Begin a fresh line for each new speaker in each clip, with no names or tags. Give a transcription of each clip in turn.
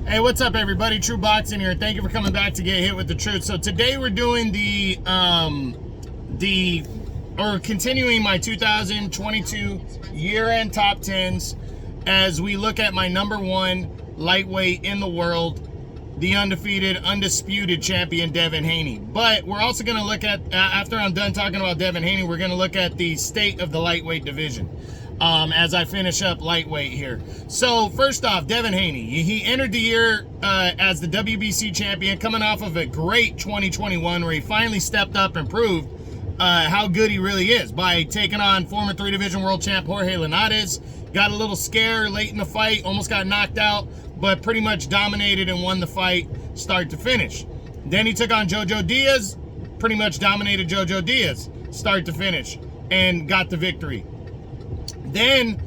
Hey, what's up, everybody? True Boxing here. Thank you for coming back to Get Hit with the Truth. So today we're doing continuing my 2022 year-end top 10s as we look at my number one lightweight in the world, the undisputed champion, Devin Haney. But we're also going to look at, after I'm done talking about Devin Haney, we're going to look at the state of the lightweight division. As I finish up lightweight here. So first off, Devin Haney, he entered the year as the WBC champion, coming off of a great 2021 where he finally stepped up and proved how good he really is by taking on former 3-division world champ Jorge Linares. Got a little scare late in the fight, almost got knocked out, but pretty much dominated and won the fight start to finish. Then he took on Jojo Diaz, pretty much dominated Jojo Diaz start to finish, and got the victory. Then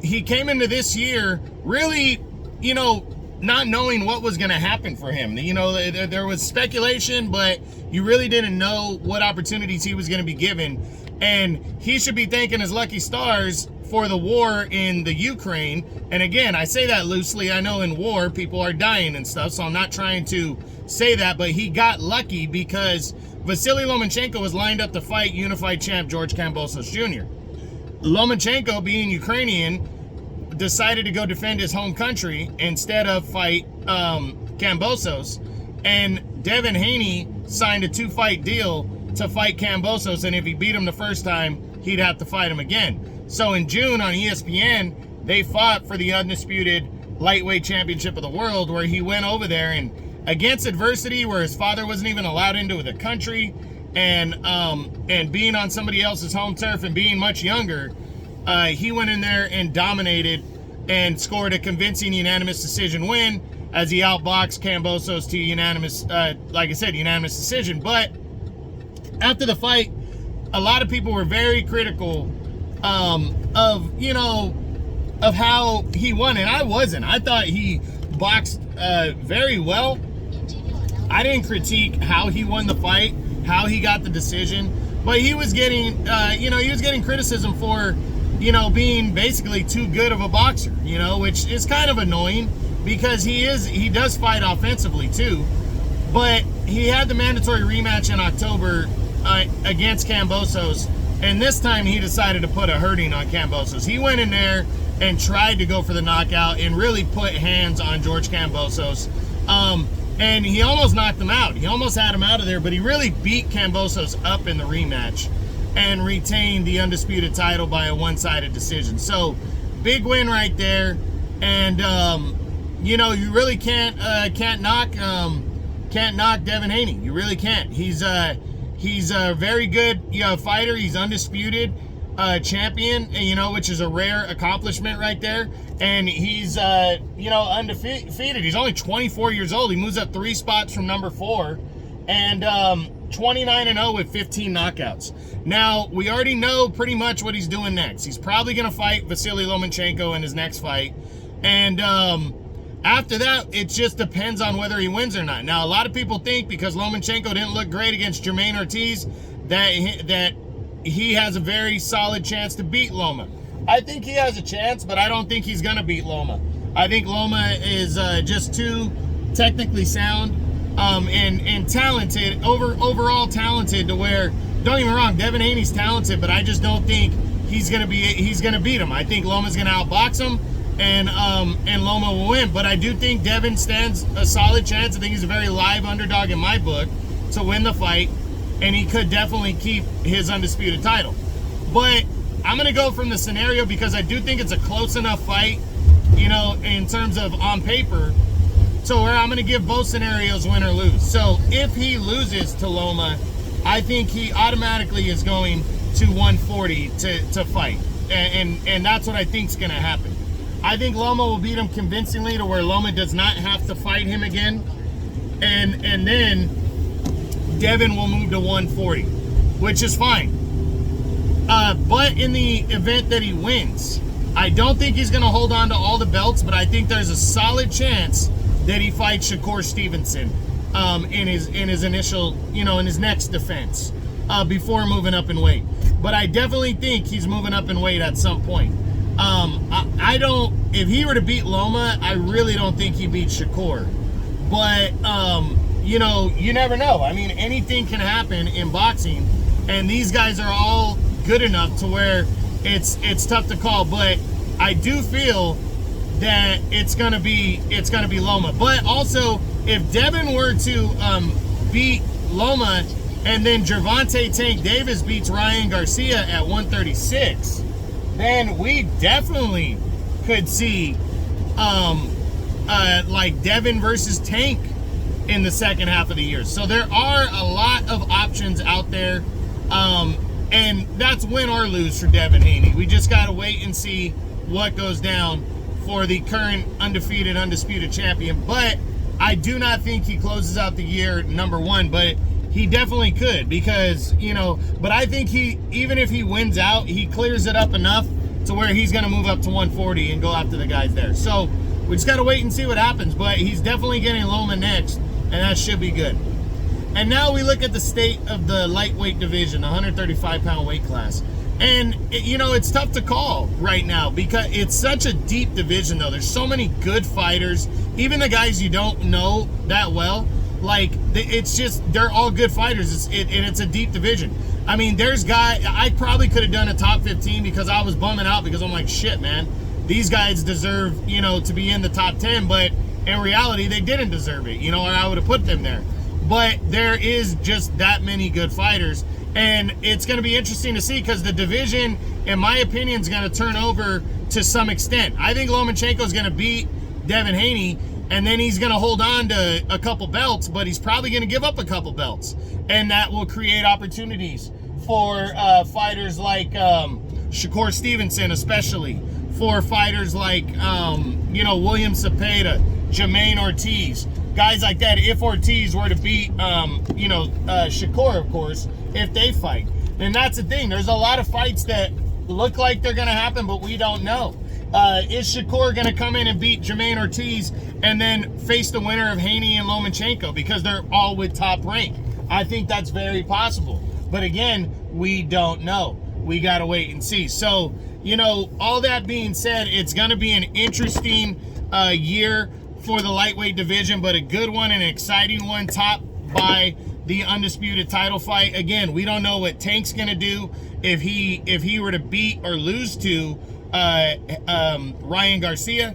he came into this year really, not knowing what was going to happen for him. There was speculation, but you really didn't know what opportunities he was going to be given. And he should be thanking his lucky stars for the war in the Ukraine. And again, I say that loosely. I know in war, people are dying and stuff, so I'm not trying to say that. But he got lucky because Vasily Lomachenko was lined up to fight unified champ George Kambosos Jr. Lomachenko, being Ukrainian, decided to go defend his home country instead of fight Kambosos. And Devin Haney signed a 2-fight deal to fight Kambosos, and if he beat him the first time, he'd have to fight him again. So in June on ESPN, they fought for the undisputed lightweight championship of the world, where he went over there and against adversity, where his father wasn't even allowed into the country, and being on somebody else's home turf and being much younger, he went in there and dominated and scored a convincing unanimous decision win as he outboxed Kambosos to unanimous, like I said, unanimous decision. But after the fight, a lot of people were very critical of how he won, and I wasn't. I thought he boxed very well. I didn't critique how he won the fight, how he got the decision, but he was getting, he was getting criticism for, being basically too good of a boxer, which is kind of annoying because he does fight offensively too. But he had the mandatory rematch in October against Kambosos, and this time he decided to put a hurting on Kambosos. He went in there and tried to go for the knockout and really put hands on George Kambosos. And he almost knocked him out. He almost had him out of there, but he really beat Kambosos up in the rematch and retained the undisputed title by a one-sided decision. So, big win right there. And you really can't knock Devin Haney. You really can't. He's a very good fighter. He's undisputed champion, which is a rare accomplishment right there. And he's undefeated. He's only 24 years old. He moves up 3 spots from number 4, and 29-0 with 15 knockouts. Now, we already know pretty much what he's doing next. He's probably going to fight Vasily Lomachenko in his next fight, and after that, it just depends on whether he wins or not. Now, a lot of people think because Lomachenko didn't look great against Jermaine Ortiz that he has a very solid chance to beat Loma. I think he has a chance, but I don't think he's going to beat Loma. I think Loma is just too technically sound and talented, overall talented, to where, don't get me wrong, Devin Haney's talented, but I just don't think he's going to beat him. I think Loma's going to outbox him, and Loma will win. But I do think Devin stands a solid chance. I think he's a very live underdog in my book to win the fight, and he could definitely keep his undisputed title. But I'm going to go from the scenario because I do think it's a close enough fight, in terms of on paper, so where I'm going to give both scenarios win or lose. So if he loses to Loma, I think he automatically is going to 140 to fight. And that's what I think is going to happen. I think Loma will beat him convincingly to where Loma does not have to fight him again. And then Devin will move to 140, which is fine. But in the event that he wins, I don't think he's going to hold on to all the belts, but I think there's a solid chance that he fights Shakur Stevenson in his initial, in his next defense before moving up in weight. But I definitely think he's moving up in weight at some point. I don't, if he were to beat Loma, I really don't think he beats Shakur. But, you know, you never know. I mean, anything can happen in boxing, and these guys are all good enough to where it's tough to call. But I do feel that it's gonna be Loma. But also, if Devin were to beat Loma, and then Gervonta Tank Davis beats Ryan Garcia at 136, then we definitely could see like Devin versus Tank in the second half of the year. So there are a lot of options out there, and that's win or lose for Devin Haney. We just got to wait and see what goes down for the current undefeated, undisputed champion. But I do not think he closes out the year number one, but he definitely could, because, you know, but I think he, even if he wins out, he clears it up enough to where he's going to move up to 140 and go after the guys there. So we just got to wait and see what happens, but he's definitely getting Loma next, and that should be good. And now we look at the state of the lightweight division, the 135-pound weight class. And, you know, it's tough to call right now because it's such a deep division, though. There's so many good fighters, even the guys you don't know that well. Like, it's just, they're all good fighters, and it's a deep division. I mean, there's guys, I probably could have done a top 15 because I was bumming out because I'm like, shit, man, these guys deserve, you know, to be in the top 10, but in reality, they didn't deserve it, you know, or I would have put them there. But there is just that many good fighters, and it's going to be interesting to see because the division, in my opinion, is going to turn over to some extent. I think Lomachenko is going to beat Devin Haney, and then he's going to hold on to a couple belts, but he's probably going to give up a couple belts. And that will create opportunities for fighters like Shakur Stevenson, especially. For fighters like, you know, William Cepeda, Jermaine Ortiz, guys like that. If Ortiz were to beat, you know, Shakur, of course, if they fight. And that's the thing. There's a lot of fights that look like they're going to happen, but we don't know. Is Shakur going to come in and beat Jermaine Ortiz and then face the winner of Haney and Lomachenko because they're all with top rank? I think that's very possible. But again, we don't know. We got to wait and see. So, you know, all that being said, it's going to be an interesting year for the lightweight division, but a good one, an exciting one, topped by the undisputed title fight. Again, we don't know what Tank's going to do if he were to beat or lose to Ryan Garcia,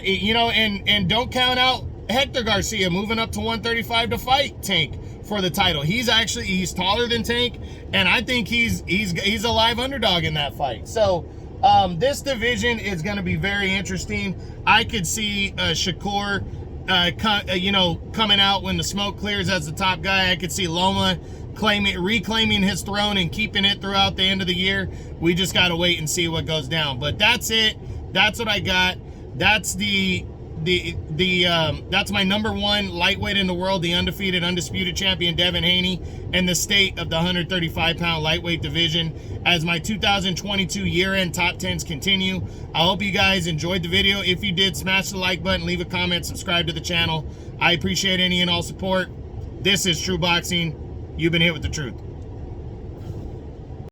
you know, and don't count out Hector Garcia moving up to 135 to fight Tank for the title. He's taller than Tank, and I think he's a live underdog in that fight. So this division is going to be very interesting. I could see Shakur, you know, coming out when the smoke clears as the top guy. I could see Loma reclaiming his throne and keeping it throughout the end of the year. We just got to wait and see what goes down. But that's it. That's what I got. That's that's my number one lightweight in the world, the undefeated, undisputed champion Devin Haney, and the state of the 135-pound lightweight division as my 2022 year-end top 10s continue. I hope you guys enjoyed the video. If you did, smash the like button, leave a comment, subscribe to the channel. I appreciate any and all support. This is True Boxing. You've been hit with the truth.